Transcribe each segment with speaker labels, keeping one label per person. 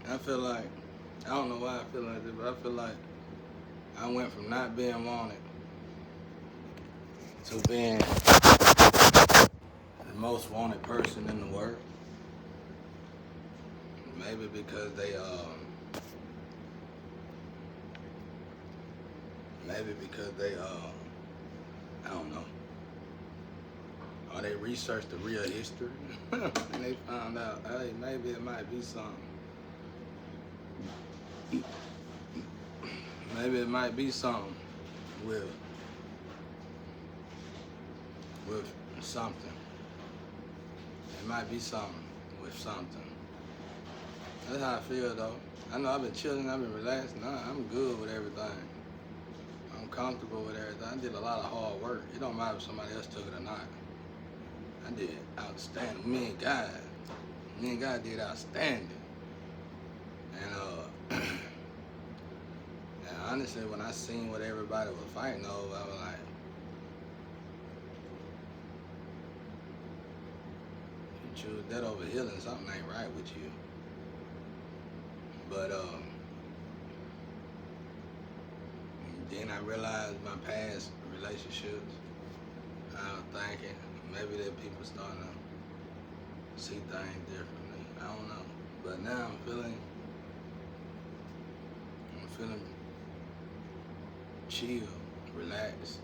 Speaker 1: I feel like, I don't know why I feel like this, but I feel like I went from not being wanted to being the most wanted person in the world. Maybe because I don't know, or they researched the real history and they found out, hey, maybe it might be something. Maybe it might be something with something. It might be something with something. That's how I feel though. I know I've been chilling, I've been relaxing. I'm good with everything. I'm comfortable with everything. I did a lot of hard work. It don't matter if somebody else took it or not. I did outstanding. Me and God did outstanding. And and honestly, when I seen what everybody was fighting over, I was like, you choose that over healing, something ain't right with you. But then I realized my past relationships. I was thinking maybe that people starting to see things differently. I don't know. But now I'm feeling chill, relaxed.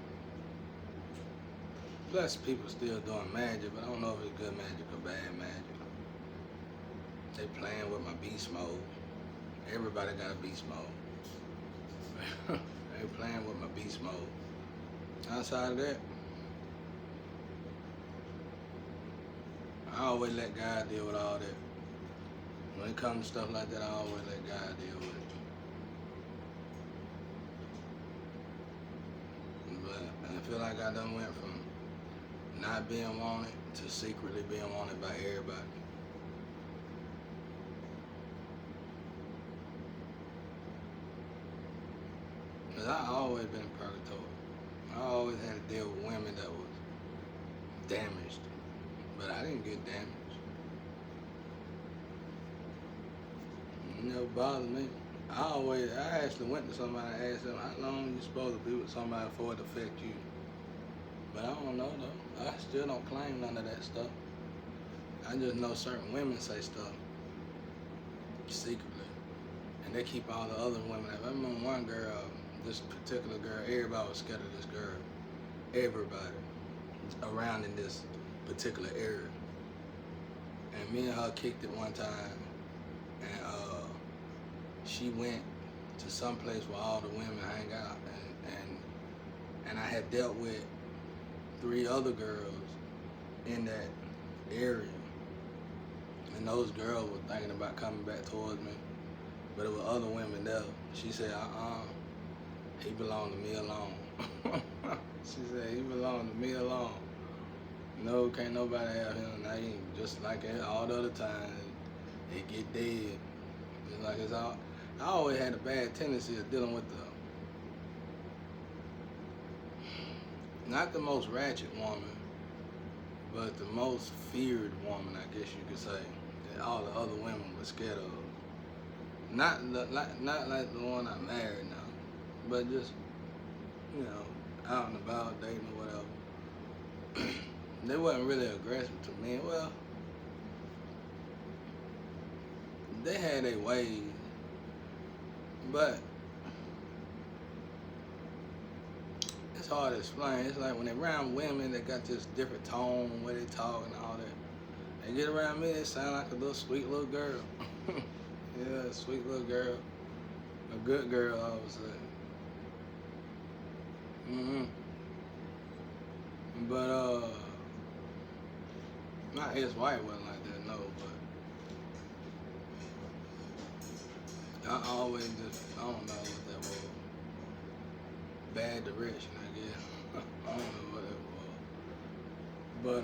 Speaker 1: Plus people still doing magic, but I don't know if it's good magic or bad magic. They playing with my beast mode. Everybody got a beast mode. They playing with my beast mode. Outside of that, I always let God deal with all that. When it comes to stuff like that, I always let God deal with it. But I feel like I done went from not being wanted to secretly being wanted by everybody. Cause I always been in purgatory. I always had to deal with women that was damaged, but I didn't get damaged. It never bothered me. I actually went to somebody and asked them, how long you supposed to be with somebody for it to affect you? But I don't know though. I still don't claim none of that stuff. I just know certain women say stuff secretly, and they keep all the other women. I remember one girl, this particular girl, everybody was scared of this girl. Everybody around in this particular area. And me and her kicked it one time, and she went to some place where all the women hang out, and I had dealt with 3 other girls in that area, and those girls were thinking about coming back towards me, but it was other women there. She said, he belonged to me alone. She said, he belonged to me alone. No, can't nobody have him. Now he just like all the other times, it get dead. It's like it's all. I always had a bad tendency of dealing with not the most ratchet woman, but the most feared woman, I guess you could say, that all the other women were scared of. Not like the one I married now, but just, out and about, dating or whatever. They wasn't really aggressive to me. Well, they had their ways, but it's hard to explain. It's like when they're around women, they got this different tone, where they talk and all that. They get around me, they sound like a little sweet little girl. Yeah, a sweet little girl. A good girl, I would say. But, my ex-wife wasn't like that, no, but I always just, I don't know what that was. Bad direction, I guess. I don't know what that was. But,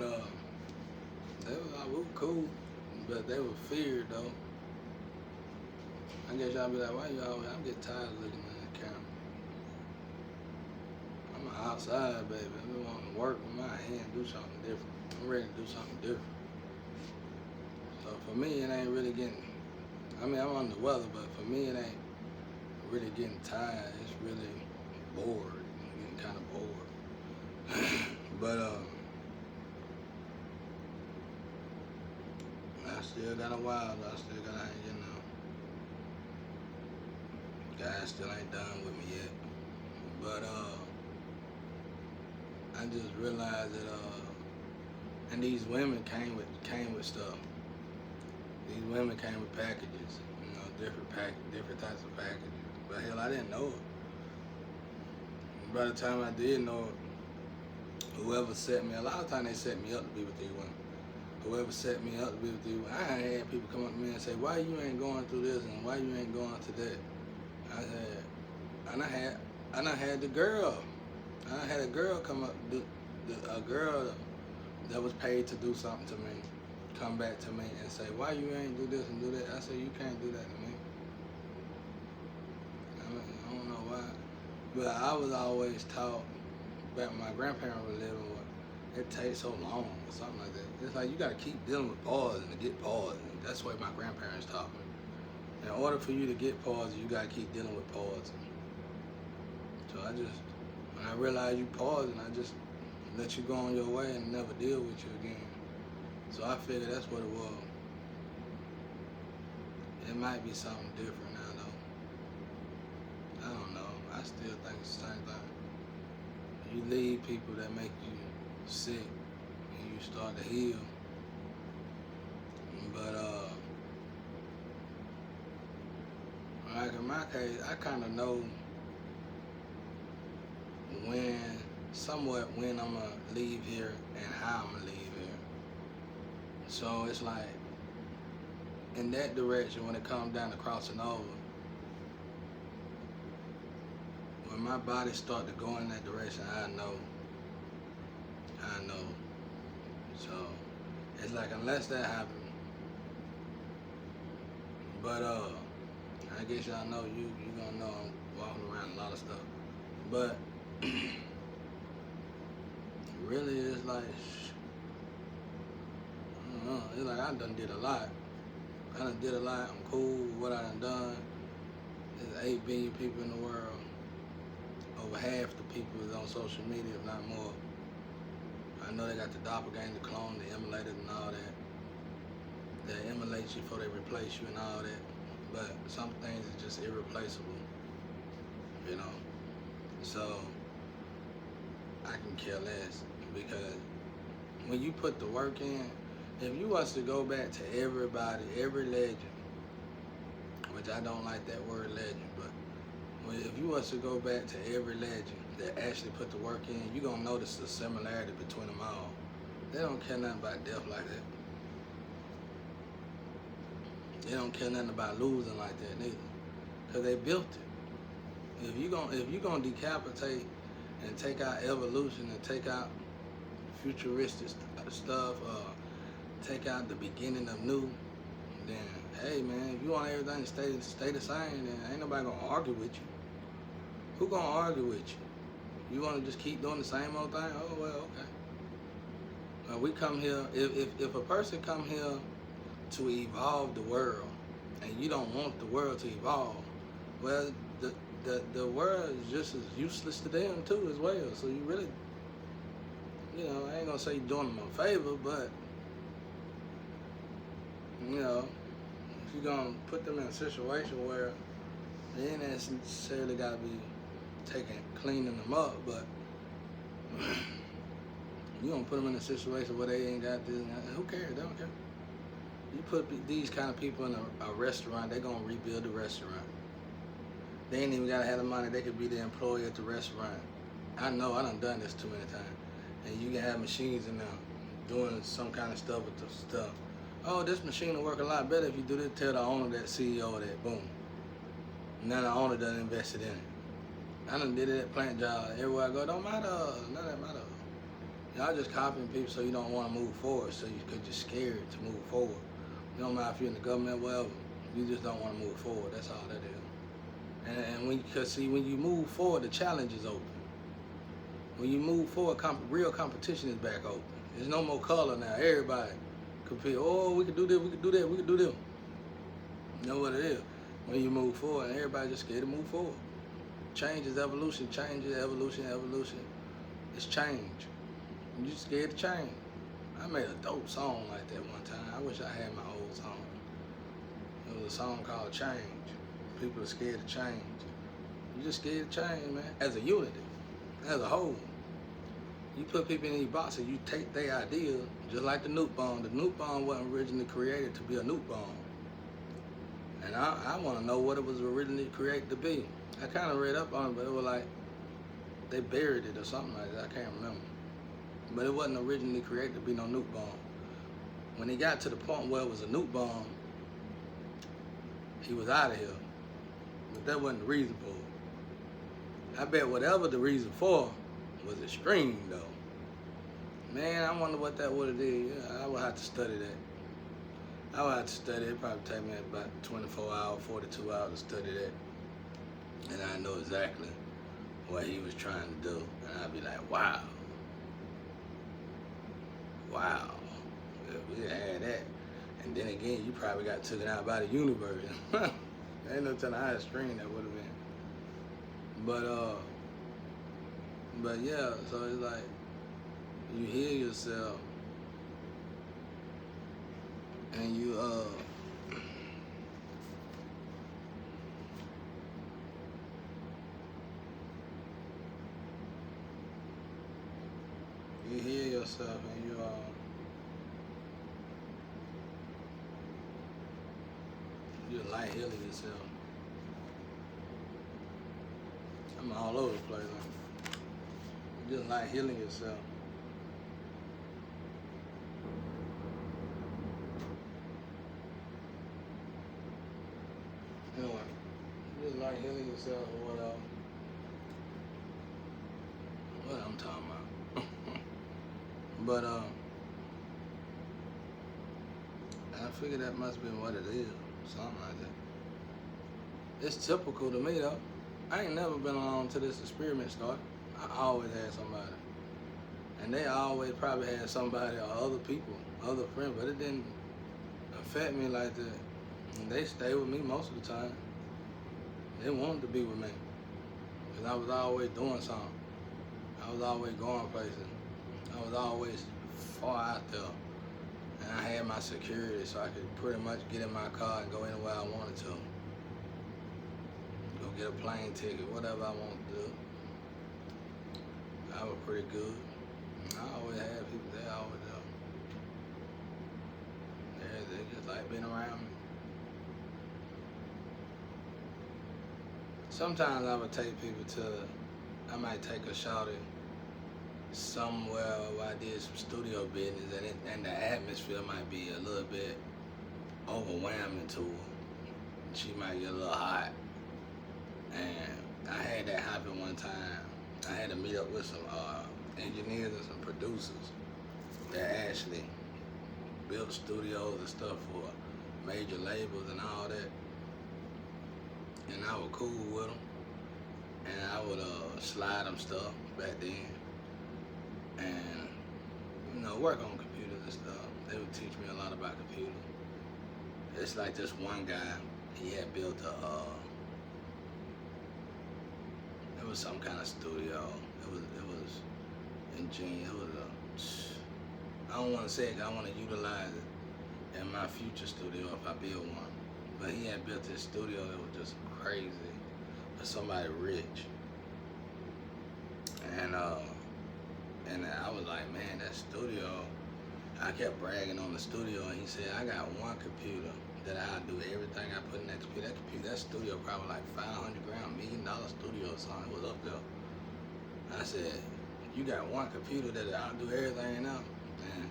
Speaker 1: they was like, we were cool, but they were feared, though. I guess y'all be like, why you always, I'm getting tired of looking at the camera. I'm outside, baby. I be wanting to work with my hand, do something different. I'm ready to do something different. So for me, it ain't really getting, I mean, I'm under the weather, but for me, it ain't really getting tired. It's really bored. I'm getting kind of bored. But I still got a while. I still gotta hang in there. Guys still ain't done with me yet. But I just realized that and these women came with stuff. These women came with packages, different types of packages. But hell, I didn't know it. By the time I did know it, whoever set me, a lot of times they set me up to be with these women. Whoever set me up to be with these women, I had people come up to me and say, "Why you ain't going through this and why you ain't going to that?" I said, and I had the girl. I had a girl come up, a girl that was paid to do something to me, come back to me and say, "Why you ain't do this and do that?" I said, "You can't do that to me." I don't know why, but I was always taught back when my grandparents were living with, it takes so long or something like that. It's like you got to keep dealing with pausing to get paused. That's what my grandparents taught me. In order for you to get paused, you got to keep dealing with pausing. So when I realized you pausing, I just let you go on your way and never deal with you again. So I figured that's what it was. It might be something different now though. I don't know. I still think it's the same thing. You leave people that make you sick and you start to heal. But like in my case, I kinda know when I'm gonna leave here and how I'm gonna leave here. So it's like in that direction when it comes down to crossing over, when my body start to go in that direction, I know. So it's like unless that happens, but I guess y'all know you gonna know I'm walking around a lot of stuff. But really it's like I don't know, it's like I done did a lot. I'm cool with what I done. There's 8 billion people in the world. Over half the people is on social media, if not more. I know they got the doppelganger clone, the emulated and all that. They emulate you before they replace you and all that. But some things are just irreplaceable, you know. So I can care less because when you put the work in, if you was to go back to everybody, every legend, which I don't like that word legend, but if you was to go back to every legend that actually put the work in, you're going to notice the similarity between them all. They don't care nothing about death like that. They don't care nothing about losing like that neither, because they built it. If you're gonna decapitate and take out evolution and take out futuristic stuff, take out the beginning of new, then hey man, if you want everything to stay the same, then ain't nobody gonna argue with you. Who gonna argue with you? You wanna just keep doing the same old thing? Oh well, okay. We come here. If a person come here to evolve the world, and you don't want the world to evolve, well, the world is just as useless to them too as well. So you really, I ain't gonna say you're doing them a favor, but if you're gonna put them in a situation where they ain't necessarily gotta be cleaning them up, but you gonna put them in a situation where they ain't got this. Who cares? They don't care. You put these kind of people in a restaurant, they're gonna rebuild the restaurant. They ain't even gotta have the money. They could be the employee at the restaurant. I know, I done this too many times. And you can have machines in there doing some kind of stuff with the stuff. Oh, this machine will work a lot better if you do this. Tell the owner, that CEO, that boom. Now the owner done invested in it. I done did it at plant job. Everywhere I go, don't matter. None of that matter. Y'all just copying people so you don't want to move forward, because you're scared to move forward. You don't matter if you're in the government, whatever. You just don't want to move forward. That's all that is. And when you move forward, the challenge is open. When you move forward, real competition is back open. There's no more color now. Everybody compete. Oh, we can do this, we can do that, we can do this. You know what it is? When you move forward, and everybody just scared to move forward. Change is evolution, change is evolution, evolution. It's change. You just scared to change. I made a dope song like that one time. I wish I had my old song. It was a song called Change. People are scared to change. You just scared to change, man. As a unity, as a whole. You put people in these boxes, you take their idea, just like the nuke bomb. The nuke bomb wasn't originally created to be a nuke bomb. And I want to know what it was originally created to be. I kind of read up on it, but it was like they buried it or something like that. I can't remember. But it wasn't originally created to be no nuke bomb. When he got to the point where it was a nuke bomb, he was out of here. But that wasn't the reason for it. I bet whatever the reason for was extreme, though. Man, I wonder what that would have did. Yeah, I would have to study that. I would have to study it. It'd probably take me about 24 hours, 42 hours to study that. And I know exactly what he was trying to do. And I'd be like, wow. Wow. If we had that. And then again, you probably got taken out by the universe. Ain't no telling how extreme that would have been. But yeah, so it's like you hear yourself and you hear yourself and you're light healing yourself. I'm all over the place. You're just light healing yourself. Anyway, you just like healing yourself or whatever. What I'm talking about. But I figure that must be what it is. Something like that. It's typical to me though. I ain't never been along to this experiment start. I always had somebody. And they always probably had somebody or other people, other friends, but it didn't affect me like that. And they stayed with me most of the time. They wanted to be with me. Because I was always doing something. I was always going places. I was always far out there. And I had my security so I could pretty much get in my car and go anywhere I wanted to. Go get a plane ticket, whatever I wanted to do. I was pretty good. I always had people there, always there. They just like being around me. Sometimes I would take people I might take a shawty somewhere where I did some studio business and the atmosphere might be a little bit overwhelming to her. She might get a little hot. And I had that happen one time. I had to meet up with some engineers and some producers that actually built studios and stuff for major labels and all that. And I was cool with them. And I would slide them stuff back then. And, work on computers and stuff. They would teach me a lot about computers. It's like this one guy, he had built it was some kind of studio. It was ingenious. I don't want to say it 'cause I want to utilize it in my future studio if I build one. But he had built this studio that was just crazy for somebody rich. And I was like, man, that studio, I kept bragging on the studio, and he said, I got one computer that I do everything I put in that computer. That studio probably like $500 grand, $1 million studio or something. It was up there. I said, you got one computer that I'll do everything now? And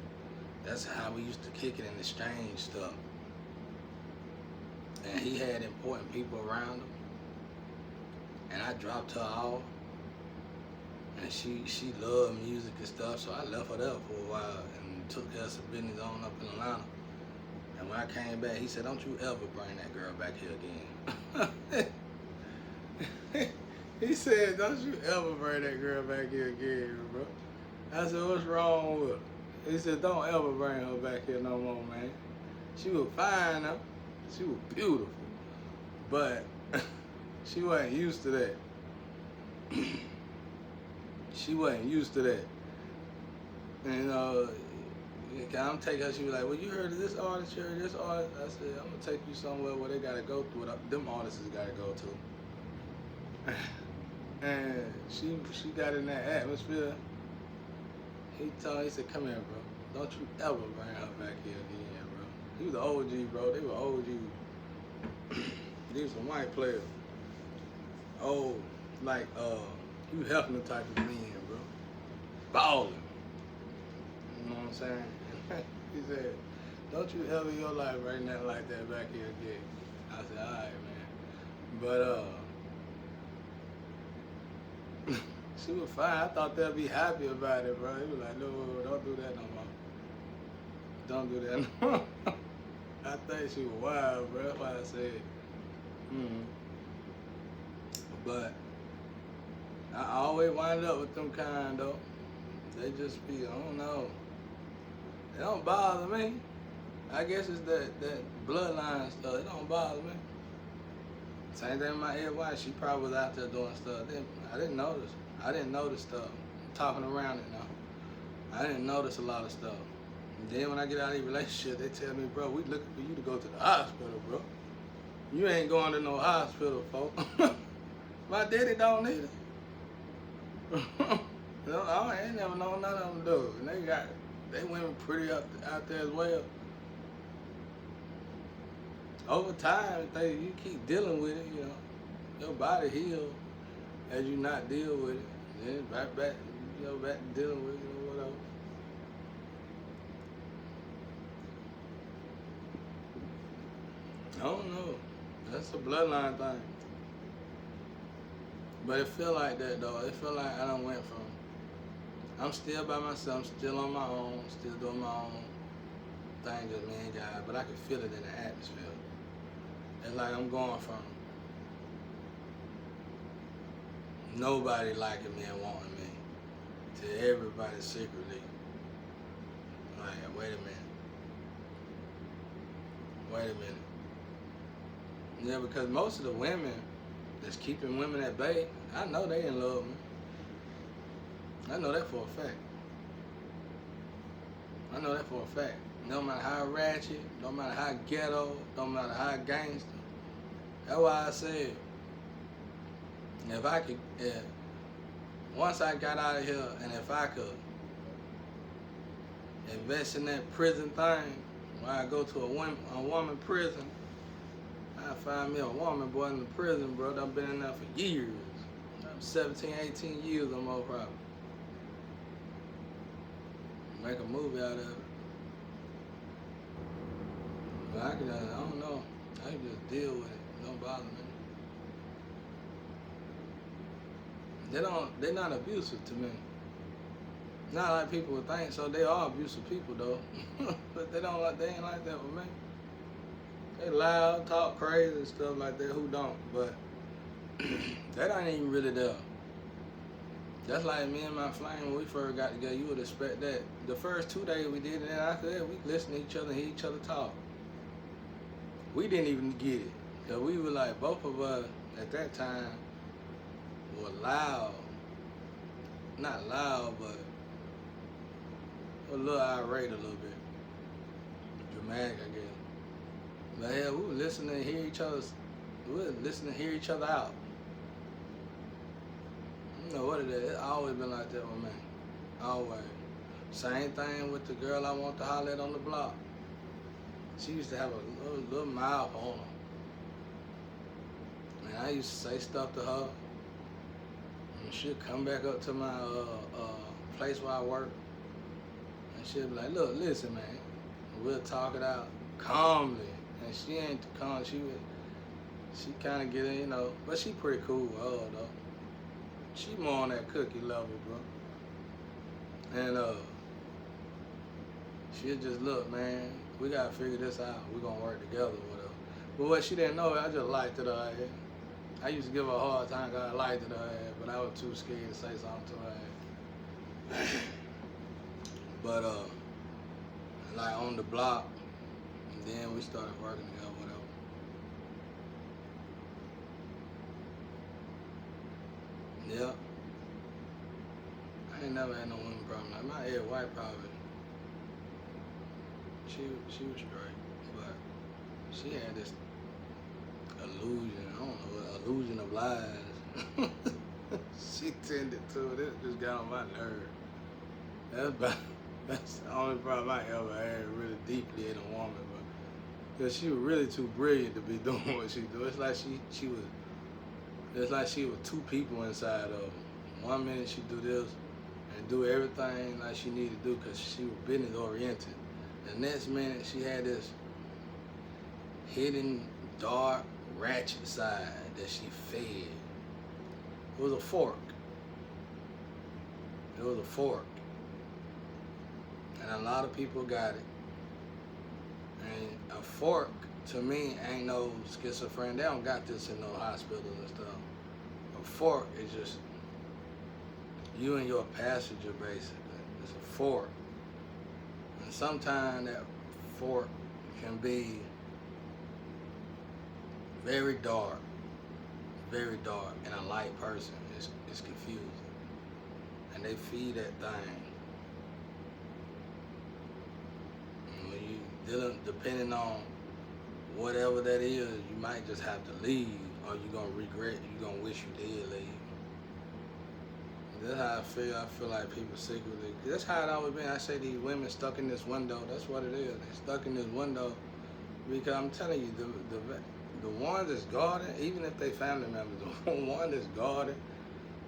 Speaker 1: that's how we used to kick it and exchange stuff. And he had important people around him. And I dropped her off. And she loved music and stuff, so I left her there for a while and took her some business on up in Atlanta. And when I came back, he said, don't you ever bring that girl back here again. He said, don't you ever bring that girl back here again, bro. I said, what's wrong with her? He said, don't ever bring her back here no more, man. She was fine, though. She was beautiful. But she wasn't used to that. She wasn't used to that. And, you know, I'm taking her, she was like, well, you heard of this artist, you heard of this artist? I said, I'm going to take you somewhere where they got to go through what them artists got to go to. And she got in that atmosphere. He told her, he said, come here, bro. Don't you ever bring her back here again, bro. He was an OG, bro. They were OG. These were some white players. Oh, like, Hugh Hefner type of men, bro. Balling. You know what I'm saying? He said, don't you ever in your life bring nothing like that back here again. I said, all right, man. But, she was fine. I thought they'd be happy about it, bro. He was like, no, don't do that no more. Don't do that no more. I think she was wild, bro. That's why I said, But I always wind up with them kind, though. They just be, I don't know. It don't bother me. I guess it's that bloodline stuff. It don't bother me. Same thing with my ex wife. She probably was out there doing stuff. I didn't notice. I didn't notice stuff. I'm talking around it now. I didn't notice a lot of stuff. And then when I get out of the relationship, they tell me, bro, we looking for you to go to the hospital, bro. You ain't going to no hospital, folks. My daddy don't need it. No, I ain't never known none of them do. And they women pretty out there as well. Over time, you keep dealing with it, you know, your body heals as you not deal with it. Then back to dealing with it or whatever. I don't know. That's a bloodline thing. But it feel like that though. It feel like I done went from, I'm still by myself, I'm still on my own, still doing my own thing, just me and God, but I can feel it in the atmosphere. It's like I'm going from nobody liking me and wanting me to everybody secretly like, wait a minute. Yeah, because most of the women that's keeping women at bay, I know they in love with me. I know that for a fact. No matter how ratchet, no matter how ghetto, no matter how gangster. That's why I said, if I could, once I got out of here, and if I could invest in that prison thing, when I go to a woman prison, I find me a woman, boy, in the prison, bro. I've been in there for years. 17, 18 years or more, probably. Make a movie out of it. But I don't know. I can just deal with it. It don't bother me. They're not abusive to me. Not like people would think, so they are abusive people though. But they ain't like that with me. They loud, talk crazy and stuff like that, who don't? But that ain't even really there. That's like me and my flame when we first got together, you would expect that. The first 2 days we did it, and after that, we listened to each other and hear each other talk. We didn't even get it. Cause we were like, both of us at that time were loud. Not loud, but a little irate a little bit. Dramatic, I guess. But yeah, we were listening to hear each other out. You know what it is, it's always been like that with me. Always. Same thing with the girl I want to holler at on the block. She used to have a little mouth on her. And I used to say stuff to her. And she'd come back up to my place where I work. And she'd be like, look, listen, man. And we'll talk it out calmly. And she ain't calm. She kind of get in, you know. But she pretty cool with her, though. She more on that cookie level, bro. And she'll just look, man, we gotta figure this out. We're gonna work together, whatever. But what she didn't know, I just liked it her ass. I used to give her a hard time because I liked it her ass, but I was too scared to say something to her ass. But like on the block, and then we started working together, whatever. Yeah. I ain't never had no women problem. Like my Ed White probably, she was straight, but she had this illusion. I don't know, illusion of lies. She tended to it. It just got on my nerve. That's the only problem I ever had really deeply in a woman, but because she was really too brilliant to be doing what she do. It's like she was two people inside of her. One minute she do this and do everything like she needed to do because she was business oriented. The next minute she had this hidden, dark, ratchet side that she fed. It was a fork. It was a fork. And a lot of people got it. And a fork, to me, ain't no schizophrenia. They don't got this in no hospitals and stuff. A fork is just you and your passenger, basically. It's a fork. And sometimes that fork can be very dark, and a light person is confusing. And they feed that thing. And when you dealing, depending on whatever that is, you might just have to leave, or you're gonna regret, you're gonna wish you did leave. That's how I feel. I feel like people secretly, that's how it always been. I say these women stuck in this window, that's what it is. They're stuck in this window because I'm telling you, the ones that's guarding, even if they family members, the one that's guarding,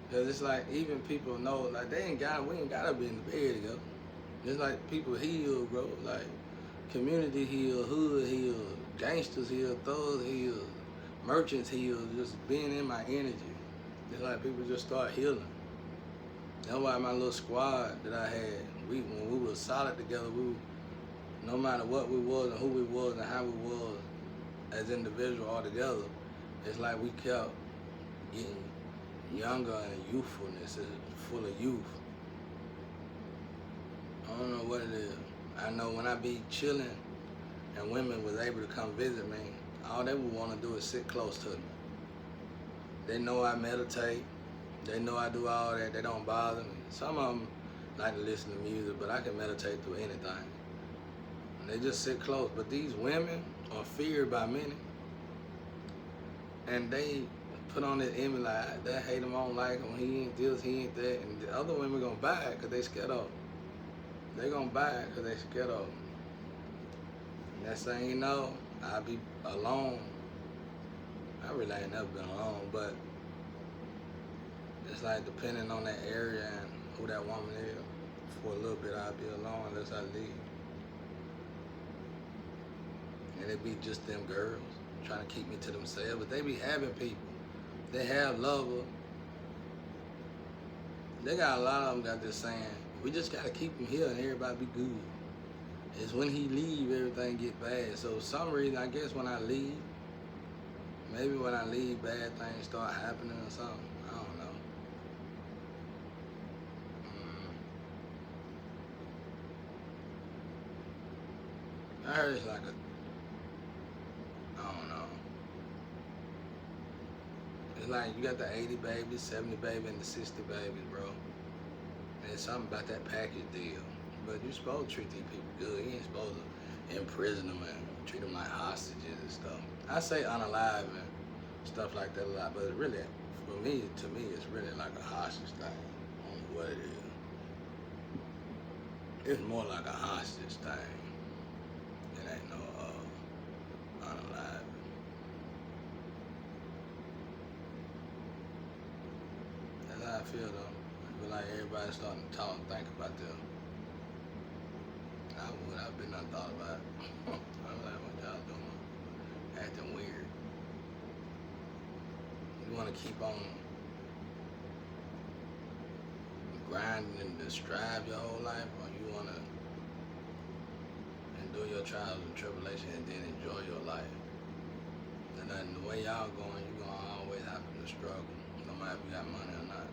Speaker 1: because it's like even people know, like we ain't gotta be in the bed together. It's like people heal, bro. Like community heal, hood heal, gangsters heal, thugs heal, merchants heal. Just being in my energy, it's like people just start healing. That's why my little squad that I had, when we were solid together, no matter what we was and who we was and how we was as individuals all together, it's like we kept getting younger and youthfulness, is full of youth. I don't know what it is. I know when I be chilling and women was able to come visit me, all they would want to do is sit close to me. They know I meditate. They know I do all that. They don't bother me. Some of them like to listen to music, but I can meditate through anything. And they just sit close. But these women are feared by many. And they put on this image like, they hate him, I don't like him, he ain't this, he ain't that. And the other women gonna buy it because they scared of him. They gonna buy it because they scared of him. And next thing you know, I'll be alone. I really ain't never been alone, but it's like depending on that area and who that woman is, for a little bit I'll be alone unless I leave. And it be just them girls trying to keep me to themselves, but they be having people. They have lovers. They got a lot of them got this saying, we just gotta keep him here and everybody be good. It's when he leave, everything get bad. So for some reason, I guess when I leave, maybe when I leave, bad things start happening or something. I don't know. I heard it's like I don't know. It's like you got the 80 babies, 70 babies, and the 60 babies, bro. And it's something about that package deal. But you're supposed to treat these people good. You ain't supposed to imprison them and treat them like hostages and stuff. I say unalive and stuff like that a lot, but it really, for me, to me, it's really like a hostage thing. I don't know what it is. It's more like a hostage thing. It ain't no unalive. That's how I feel though. I feel like everybody's starting to talk and think about them. I've been done thought about it. I'm like, what y'all doing? Acting weird. You want to keep on grinding and strive your whole life, or you want to endure your trials and tribulations and then enjoy your life? And then the way y'all going, you're going to always have to struggle, no matter if you got money or not.